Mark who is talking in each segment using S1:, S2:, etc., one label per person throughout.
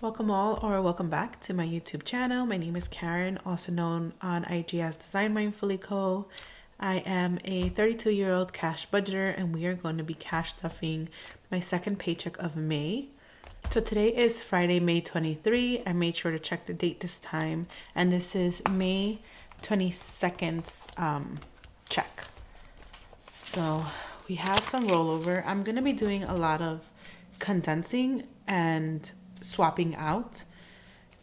S1: Welcome all, or welcome back to my YouTube channel. My name is Karen, also known on IG as Design Mindfully Co. I am a 32-year-old cash budgeter, and we are going to be cash stuffing my second paycheck of May. So today is Friday, May 23. I made sure to check the date this time, and this is May 22nd's check. So we have some rollover. I'm going to be doing a lot of condensing and swapping out.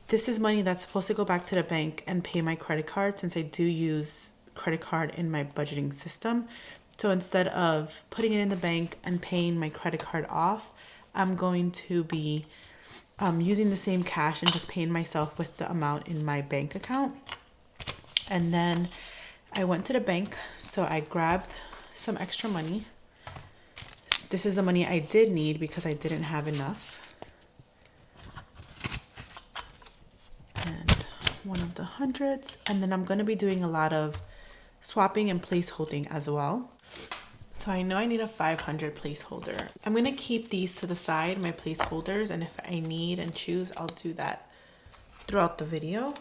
S1: This is money that's supposed to go back to the bank and pay my credit card, since I do use credit card in my budgeting system. So instead of putting it in the bank and paying my credit card off, I'm going to be using the same cash and just paying myself with the amount in my bank account. And then I went to the bank, so I grabbed some extra money. This is the money I did need because I didn't have enough. And one of the hundreds. And then I'm going to be doing a lot of swapping and placeholding as well. So I know I need a 500 placeholder. I'm going to keep these to the side, my placeholders, and if I need and choose, I'll do that throughout the video.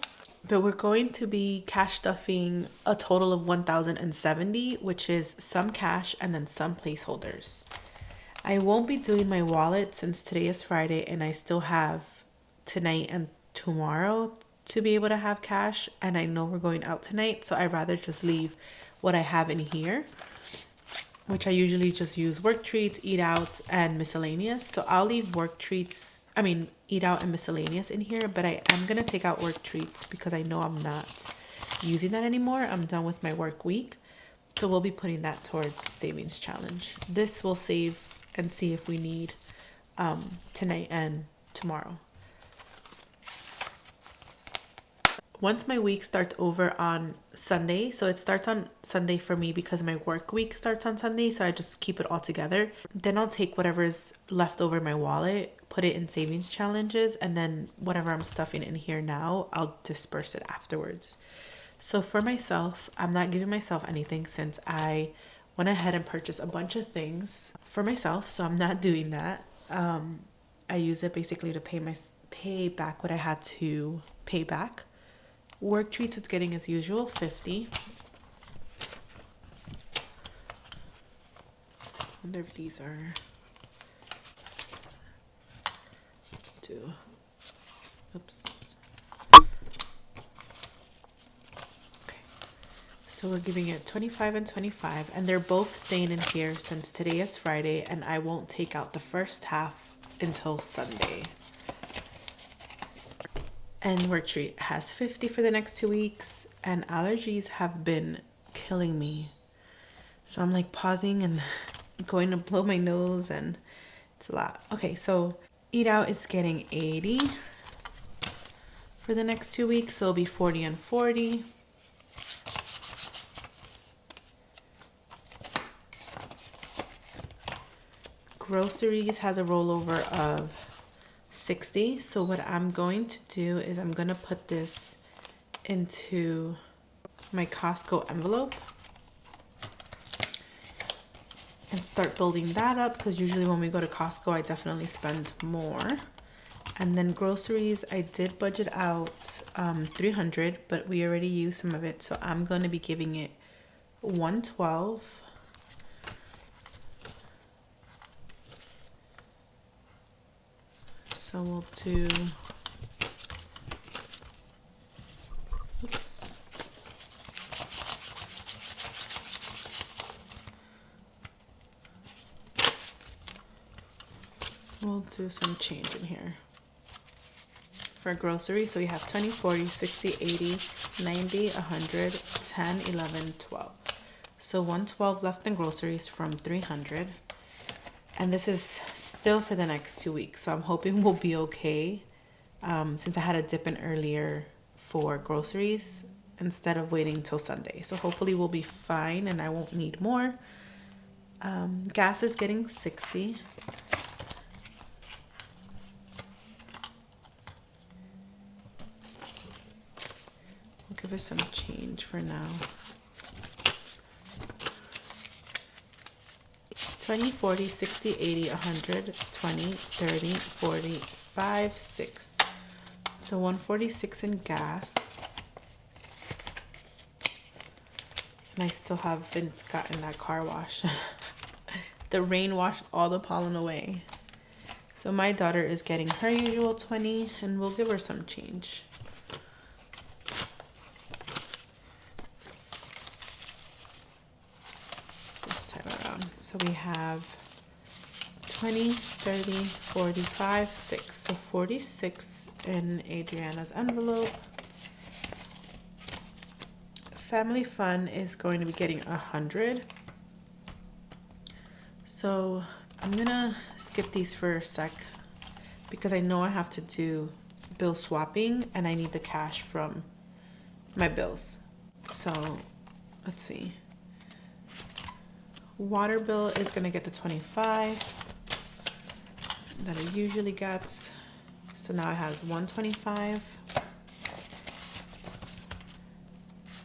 S1: But we're going to be cash stuffing a total of 1,070, which is some cash and then some placeholders. I won't be doing my wallet since today is Friday and I still have tonight and tomorrow to be able to have cash, and I know we're going out tonight, so I'd rather just leave what I have in here, which I usually just use work treats, eat out, and miscellaneous. So I'll leave eat out and miscellaneous in here, but I am gonna take out work treats because I know I'm not using that anymore. I'm done with my work week, so we'll be putting that towards savings challenge. This will save and see if we need tonight and tomorrow. Once my week starts over on Sunday, so it starts on Sunday for me because my work week starts on Sunday, so I just keep it all together. Then I'll take whatever's left over my wallet, put it in savings challenges, and then whatever I'm stuffing in here now, I'll disperse it afterwards. So for myself, I'm not giving myself anything since I went ahead and purchased a bunch of things for myself, so I'm not doing that. I use it basically to pay back what I had to pay back. Work treats it's getting as usual, 50. Wonder if these are two. Oops. Okay. So we're giving it 25 and 25, and they're both staying in here since today is Friday, and I won't take out the first half until Sunday. And work treat has 50 for the next 2 weeks, and allergies have been killing me. So I'm like pausing and going to blow my nose, and it's a lot. Okay, so eat out is getting 80 for the next 2 weeks, so it'll be 40 and 40. Groceries has a rollover of 60. So what I'm going to do is I'm going to put this into my Costco envelope and start building that up, because usually when we go to Costco I definitely spend more. And then groceries, I did budget out 300, but we already used some of it, so I'm going to be giving it 112. So we'll do, oops. We'll do some change in here for groceries. So we have 20, 40, 60, 80, 90, 100, 10, 11, 12. So 112 left in groceries from 300. And this is still for the next 2 weeks, so I'm hoping we'll be okay, since I had a dip in earlier for groceries instead of waiting till Sunday. So hopefully we'll be fine and I won't need more. Gas is getting 60. We'll give us some change for now. 20, 40, 60, 80, 100, 20, 30, 40, 5, 6. So 146 in gas. And I still haven't gotten that car wash. The rain washed all the pollen away. So my daughter is getting her usual 20 and we'll give her some change. This time around. So we have 20, 30, 45, 6. So 46 in Adriana's envelope. Family Fun is going to be getting 100. So I'm gonna skip these for a sec because I know I have to do bill swapping and I need the cash from my bills. So let's see. Water bill is gonna get the 25 that it usually gets. So now it has 125.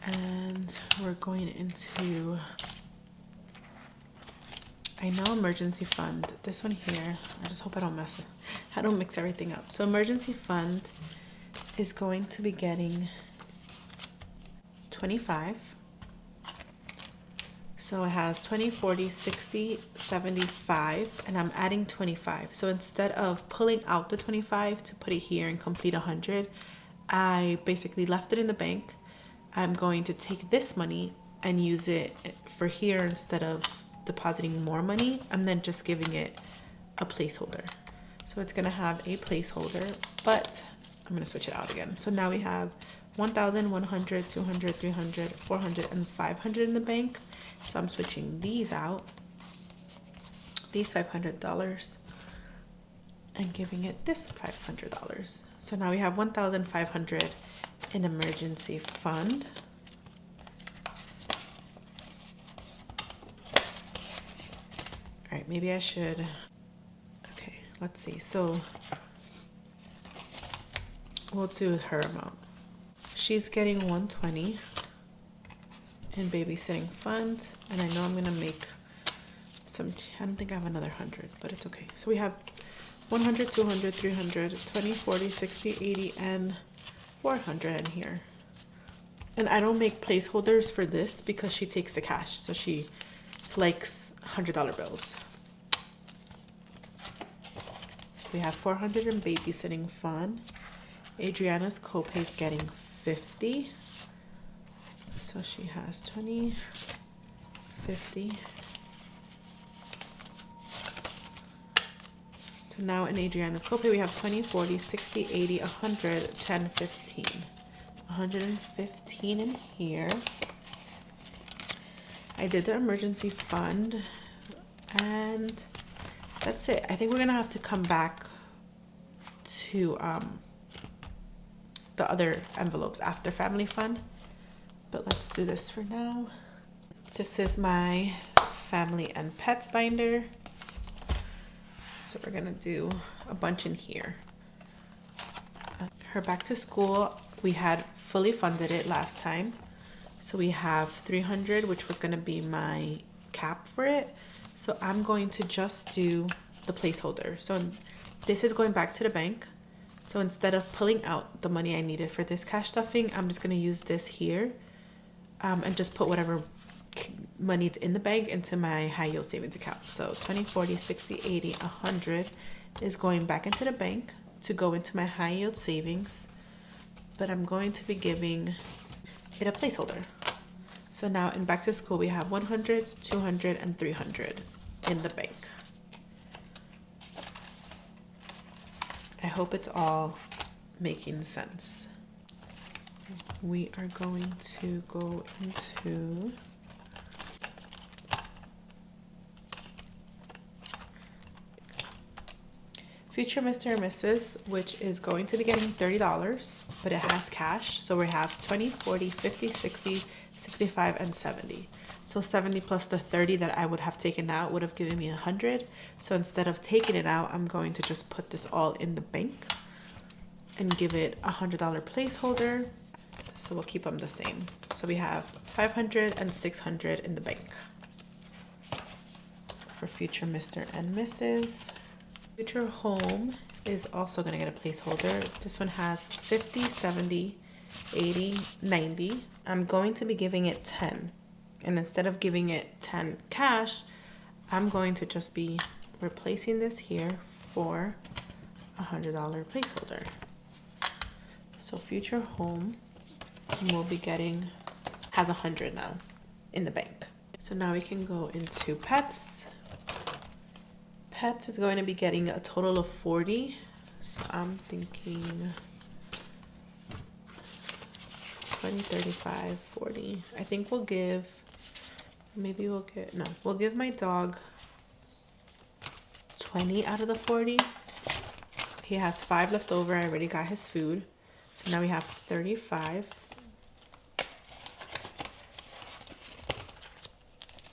S1: And we're going into, I know emergency fund, this one here, I just hope I don't mix everything up. So emergency fund is going to be getting 25. So it has 20, 40, 60, 75, and I'm adding 25. So instead of pulling out the 25 to put it here and complete 100, I basically left it in the bank. I'm going to take this money and use it for here instead of depositing more money. I'm then just giving it a placeholder. So it's gonna have a placeholder, but I'm gonna switch it out again. So now we have 1,000, 100, 200, 300, 400, and 500 in the bank. So I'm switching these out, these $500, and giving it this $500. So now we have 1,500 in emergency fund. All right, maybe I should, okay, let's see. So we'll do her amount. She's getting 120 in babysitting fund, and I know I'm gonna make some, I don't think I have another 100, but it's okay. So we have 100, 200, 300, 20, 40, 60, 80, and 400 in here. And I don't make placeholders for this because she takes the cash, so she likes $100 bills. So we have 400 in babysitting fund. Adriana's copay is getting 50. So she has 20, 50. So now in Adriana's copay, we have 20, 40, 60, 80, 100, 10, 15. 115 in here. I did the emergency fund, and that's it. I think we're gonna have to come back to the other envelopes after family fund, but let's do this for now. This is my family and pets binder. So we're gonna do a bunch in here. Her back to school, we had fully funded it last time. So we have 300, which was gonna be my cap for it. So I'm going to just do the placeholder. So this is going back to the bank. So instead of pulling out the money I needed for this cash stuffing, I'm just gonna use this here and just put whatever money's in the bank into my high yield savings account. So 20, 40, 60, 80, 100 is going back into the bank to go into my high yield savings, but I'm going to be giving it a placeholder. So now in back to school, we have 100, 200, and 300 in the bank. I hope it's all making sense. We are going to go into Future Mr. and Mrs., which is going to be getting $30, but it has cash. So we have 20, 40, 50, 60, 65, and 70. So 70 plus the 30 that I would have taken out would have given me 100. So instead of taking it out, I'm going to just put this all in the bank and give it a $100 placeholder. So we'll keep them the same. So we have 500 and 600 in the bank for Future Mr. and Mrs. Future Home is also going to get a placeholder. This one has 50, 70, 80, 90. I'm going to be giving it 10. And instead of giving it 10 cash, I'm going to just be replacing this here for $100 placeholder. So future home will be getting, has 100 now in the bank. So now we can go into pets. Pets is going to be getting a total of 40. So I'm thinking 20, 35, 40. I think we'll give, we'll give my dog 20 out of the 40. He has 5 left over. I already got his food. So now we have 35.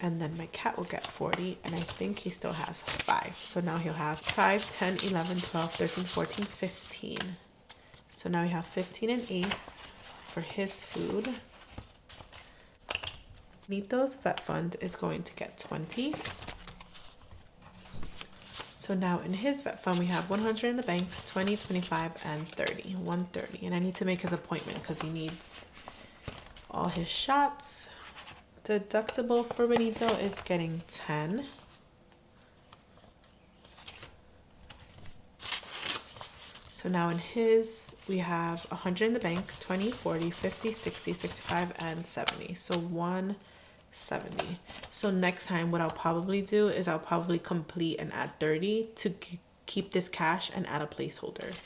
S1: And then my cat will get 40, and I think he still has 5. So now he'll have 5, 10, 11, 12, 13, 14, 15. So now we have 15 and Ace for his food. Nito's vet fund is going to get 20. So now in his vet fund, we have 100 in the bank, 20, 25, and 30, 130. And I need to make his appointment because he needs all his shots. Deductible for Benito is getting 10. So now in his, we have 100 in the bank, 20, 40, 50, 60, 65, and 70. So 170. So next time what I'll probably do is I'll probably complete and add 30 to keep this cash and add a placeholder,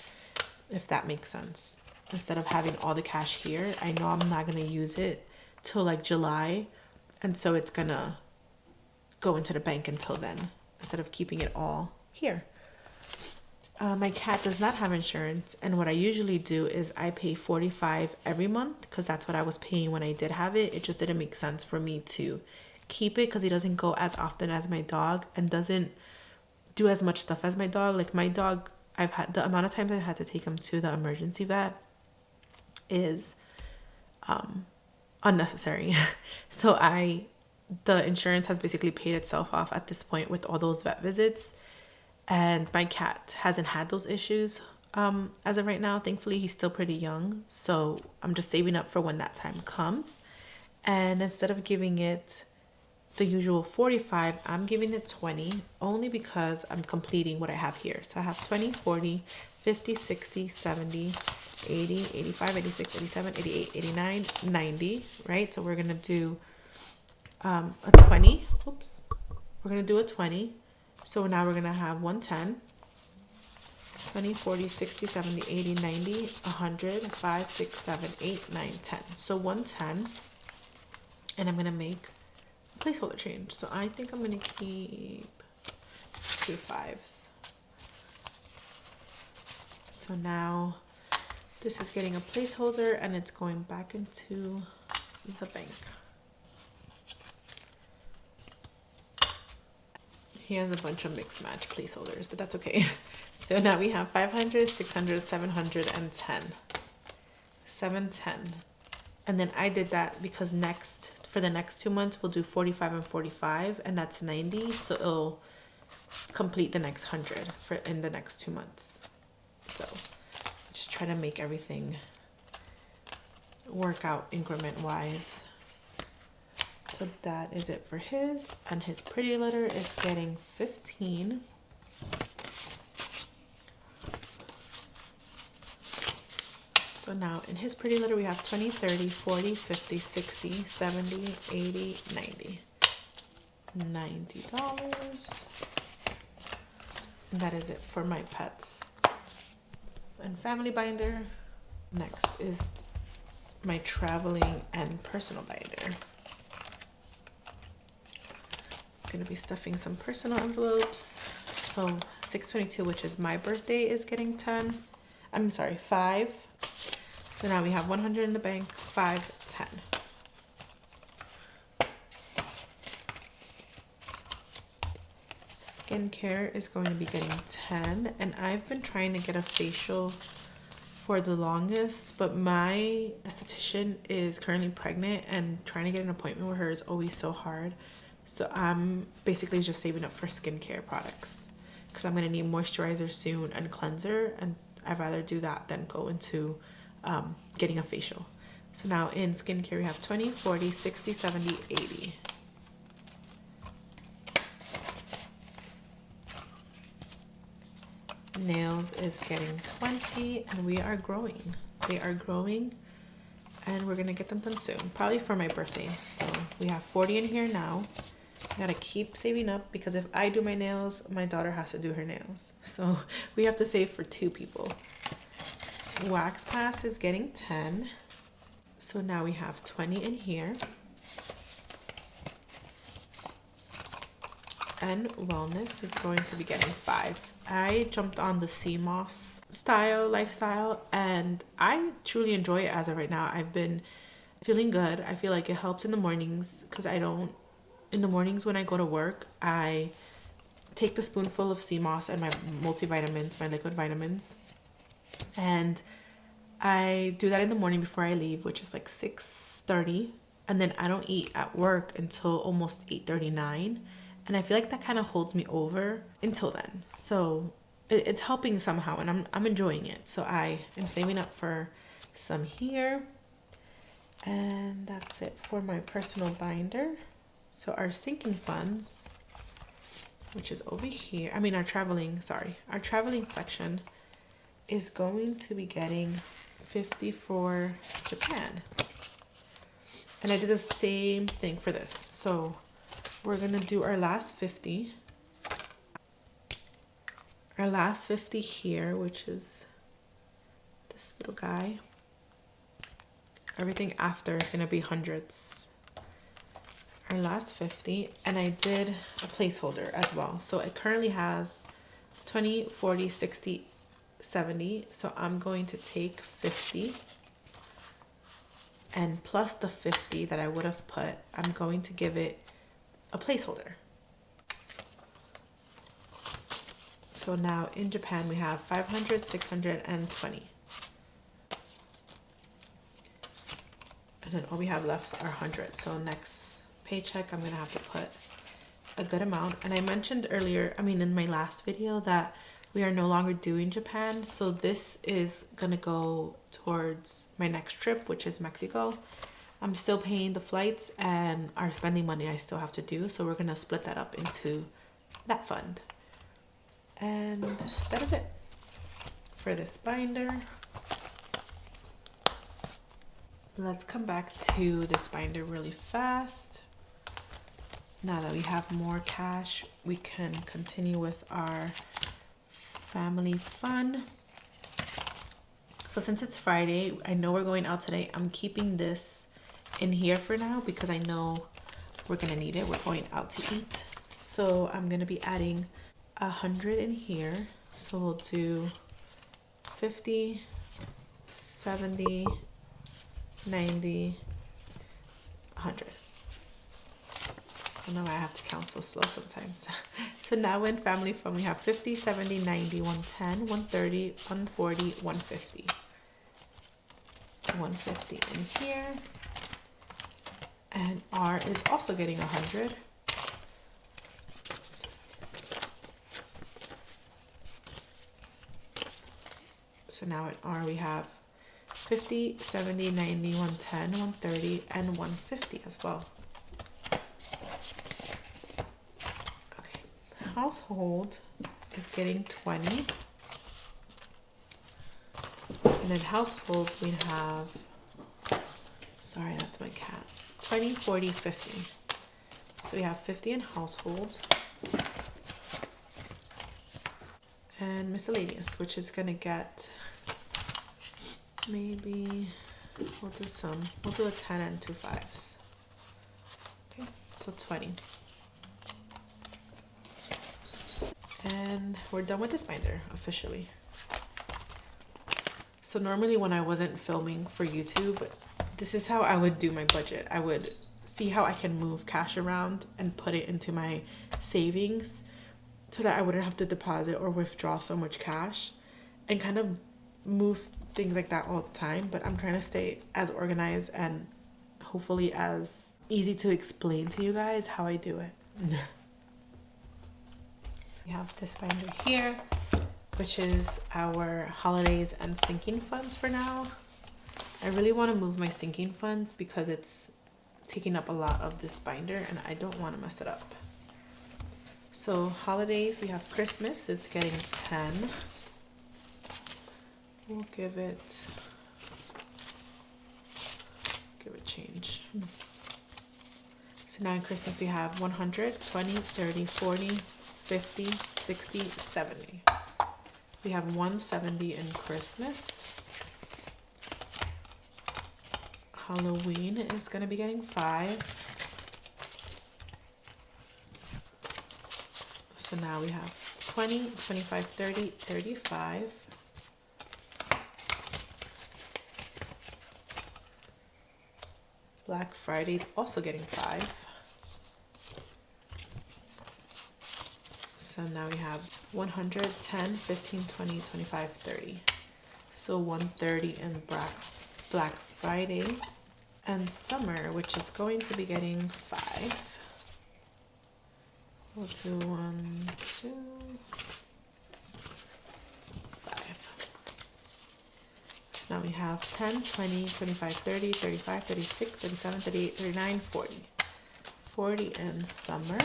S1: if that makes sense. Instead of having all the cash here, I know I'm not going to use it till like July. And so it's gonna go into the bank until then, instead of keeping it all here. My cat does not have insurance, and what I usually do is I pay $45 every month because that's what I was paying when I did have it. It just didn't make sense for me to keep it because he doesn't go as often as my dog and doesn't do as much stuff as my dog. Like my dog, I've had the amount of times I've had to take him to the emergency vet is unnecessary. So the insurance has basically paid itself off at this point with all those vet visits, and my cat hasn't had those issues as of right now. Thankfully, he's still pretty young, so I'm just saving up for when that time comes. And instead of giving it the usual 45, I'm giving it 20 only because I'm completing what I have here. So I have 20, 40, 50, 60, 70, 80, 85, 86, 87, 88, 89, 90, right? So we're going to do a 20. Oops. We're going to do a 20. So now we're going to have 110, 20, 40, 60, 70, 80, 90, 100, 5, 6, 7, 8, 9, 10. So 110. And I'm going to make a placeholder change. So I think I'm going to keep 2 5s. So now this is getting a placeholder and it's going back into the bank. He has a bunch of mixed match placeholders, but that's okay. So now we have 500, 600, 700, and 10. 710. And then I did that because for the next 2 months, we'll do 45 and 45, and that's 90. So it'll complete the next 100 in the next 2 months. So just try to make everything work out increment wise. So that is it for his, and his pretty litter is getting 15. So now in his pretty litter we have 20, 30, 40, 50, 60, 70, 80, 90. $90. And that is it for my pets and family binder. Next is my traveling and personal binder. I'm gonna be stuffing some personal envelopes. So 6/22, which is my birthday, is getting 10. I'm sorry, 5. So now we have 100 in the bank, 5, 10. Skincare is going to be getting 10, and I've been trying to get a facial for the longest, but my esthetician is currently pregnant and trying to get an appointment with her is always so hard. So I'm basically just saving up for skincare products because I'm going to need moisturizer soon and cleanser, and I'd rather do that than go into getting a facial. So now in skincare we have 20, 40, 60, 70, 80. Nails is getting 20, and we are growing. They are growing, and we're gonna get them done soon, probably for my birthday. So we have 40 in here now. I gotta keep saving up, because if I do my nails, my daughter has to do her nails. So we have to save for 2 people. Wax Pass is getting 10. So now we have 20 in here. And Wellness is going to be getting 5. I jumped on the CMOS lifestyle, and I truly enjoy it as of right now. I've been feeling good. I feel like it helps in the mornings, because in the mornings when I go to work, I take the spoonful of CMOS and my multivitamins, my liquid vitamins, and I do that in the morning before I leave, which is like 6:30, and then I don't eat at work until almost 8:39, and I feel like that kind of holds me over until then. So it's helping somehow, and I'm enjoying it. So I am saving up for some here, and that's it for my personal binder. So our sinking funds, which is over here, our traveling section is going to be getting 50 for Japan. And I did the same thing for this. So we're gonna do our last 50. Our last 50 here, which is this little guy. Everything after is gonna be hundreds. Our last 50, and I did a placeholder as well. So it currently has 20, 40, 60, 70. So I'm going to take 50, and plus the 50 that I would have put, I'm going to give it a placeholder. So now in Japan we have 500, 600, and 20. And then all we have left are 100. So next paycheck, I'm gonna have to put a good amount. And I mentioned earlier, in my last video, that we are no longer doing Japan. So this is gonna go towards my next trip, which is Mexico. I'm still paying the flights, and our spending money I still have to do. So we're gonna split that up into that fund. And that is it for this binder. Let's come back to this binder really fast. Now that we have more cash, we can continue with our family fun. So since it's Friday, I know we're going out today. I'm keeping this in here for now because I know we're gonna need it. We're going out to eat. So I'm gonna be adding 100 in here. So we'll do 50, 70, 90, 100. I know I have to count so slow sometimes. So now in family fun, we have 50, 70, 90, 110, 130, 140, 150. 150 in here. And R is also getting 100. So now in R we have 50, 70, 90, 110, 130, and 150 as well. Okay, household is getting 20. And in household we have, sorry, that's my cat, 20, 40, 50. So we have 50 in household. And miscellaneous, which is gonna get, maybe we'll do a 10 and 2 5s. Okay, so 20. And we're done with this binder officially. So normally when I wasn't filming for YouTube, this is how I would do my budget. I would see how I can move cash around and put it into my savings so that I wouldn't have to deposit or withdraw so much cash, and kind of move things like that all the time. But I'm trying to stay as organized and hopefully as easy to explain to you guys how I do it. We have this binder here, which is our holidays and sinking funds for now. I really want to move my sinking funds because it's taking up a lot of this binder and I don't want to mess it up. So holidays, we have Christmas, it's getting 10. We'll give it change. So now in Christmas we have 100, 20, 30, 40, 50, 60, 70. We have 170 in Christmas. Halloween is going to be getting 5. So now we have 20, 25, 30, 35. Black Friday is also getting 5. So now we have 100, 10, 15, 20, 25, 30. So 130 in Black Friday. And summer, which is going to be getting 5. We'll do 1, 2, 5. Now we have 10, 20, 25, 30, 35, 36, 37, 38, 39, 40. 40 in summer.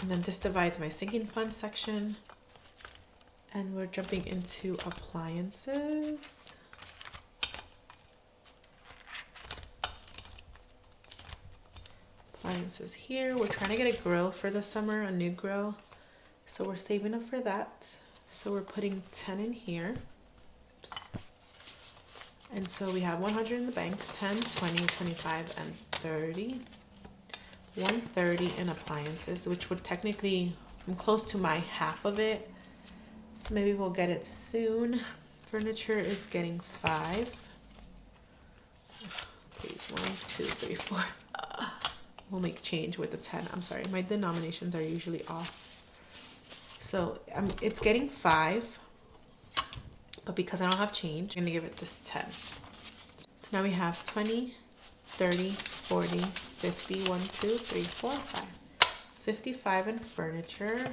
S1: And then this divides my sinking fund section. And we're jumping into appliances. Appliances here. We're trying to get a grill for the summer, a new grill. So we're saving up for that. So we're putting 10 in here. Oops. And so we have 100 in the bank, 10, 20, 25, and 30. 130 in appliances, which would technically, I'm close to my half of it. So maybe we'll get it soon. Furniture is getting 5. Please, 1, 2, 3, 4. We'll make change with the 10. I'm sorry, my denominations are usually off. So it's getting 5, but because I don't have change, I'm gonna give it this 10. So now we have 20, 30, 40, 50, 1, 2, 3, 4, 5. 55 in furniture.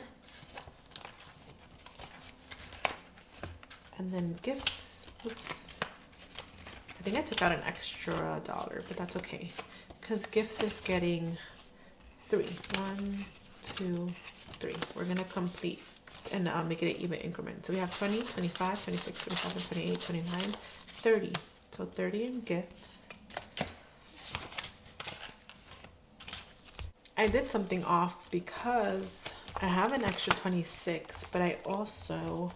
S1: And then gifts, oops. I think I took out an extra $1, but that's okay. Because gifts is getting 3. 1, 2, 3. We're gonna complete and make it an even increment. So we have 20, 25, 26, 27, 28, 29, 30. So 30 in gifts. I did something off because I have an extra 26, but I also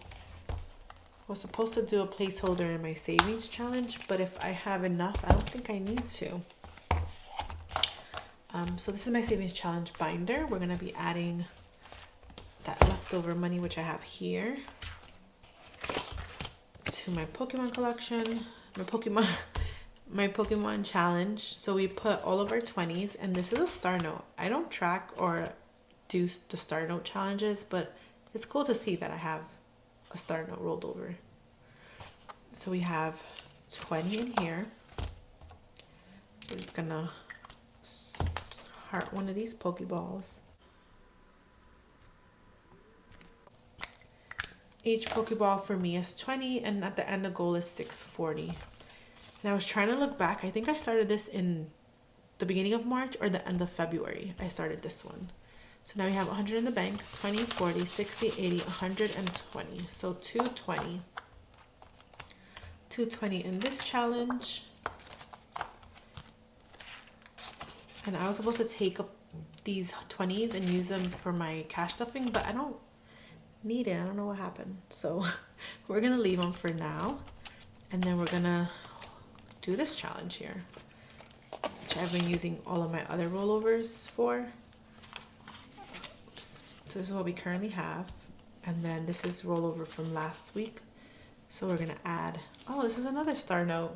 S1: was supposed to do a placeholder in my savings challenge, but if I have enough, I don't think I need to. So this is my savings challenge binder. We're gonna be adding that leftover money, which I have here, to my Pokemon collection, my Pokemon challenge. So we put all of our 20s, and this is a star note. I don't track or do the star note challenges, but it's cool to see that I have a star note rolled over. So we have 20 in here. We're just gonna heart one of these Pokeballs. Each Pokeball for me is 20, and at the end the goal is 640. And I was trying to look back. I think I started this in the beginning of March or the end of February. I started this one. So now we have 100 in the bank, 20, 40, 60, 80, 120. So 220. 220 in this challenge. And I was supposed to take up these 20s and use them for my cash stuffing, but I don't need it. I don't know what happened. So we're going to leave them for now. And then we're going to do this challenge here, which I've been using all of my other rollovers for. Oops. So this is what we currently have. And then this is rollover from last week. So we're going to add, oh, this is another star note.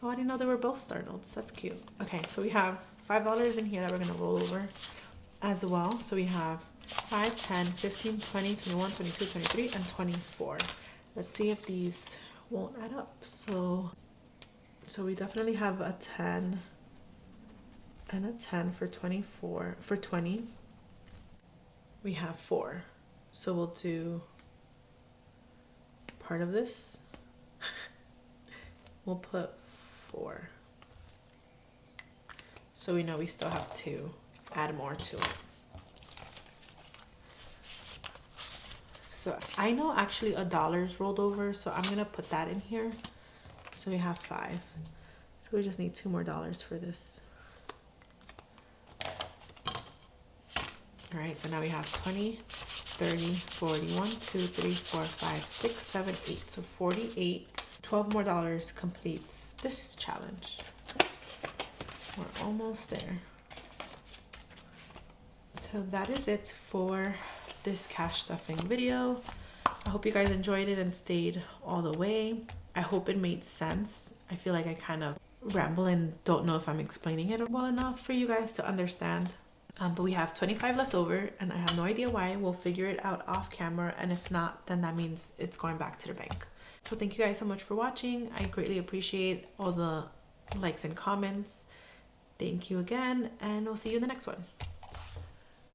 S1: Oh, I didn't know they were both star notes. That's cute. Okay, so we have $5 in here that we're going to roll over as well. So we have 5, 10, 15, 20, 21, 22, 23, and 24. Let's see if these won't add up. So we definitely have a 10, and a 10 for 24. For 20, we have 4. So we'll do part of this. We'll put 4. So we know we still have 2. Add more to it. So I know actually $1 rolled over, so I'm gonna put that in here. So we have 5. So we just need $2 more for this. All right, so now we have 20, 30, 40, 1, 2, 3, 4, 5, 6, 7, 8. So 48. $12 more completes this challenge. We're almost there. So that is it for this cash stuffing video. I hope you guys enjoyed it and stayed all the way. I hope it made sense. I feel like I kind of ramble and don't know if I'm explaining it well enough for you guys to understand. But we have 25 left over and I have no idea why. We'll figure it out off camera, and if not, then that means it's going back to the bank. So thank you guys so much for watching. I greatly appreciate all the likes and comments. Thank you again, and we'll see you in the next one.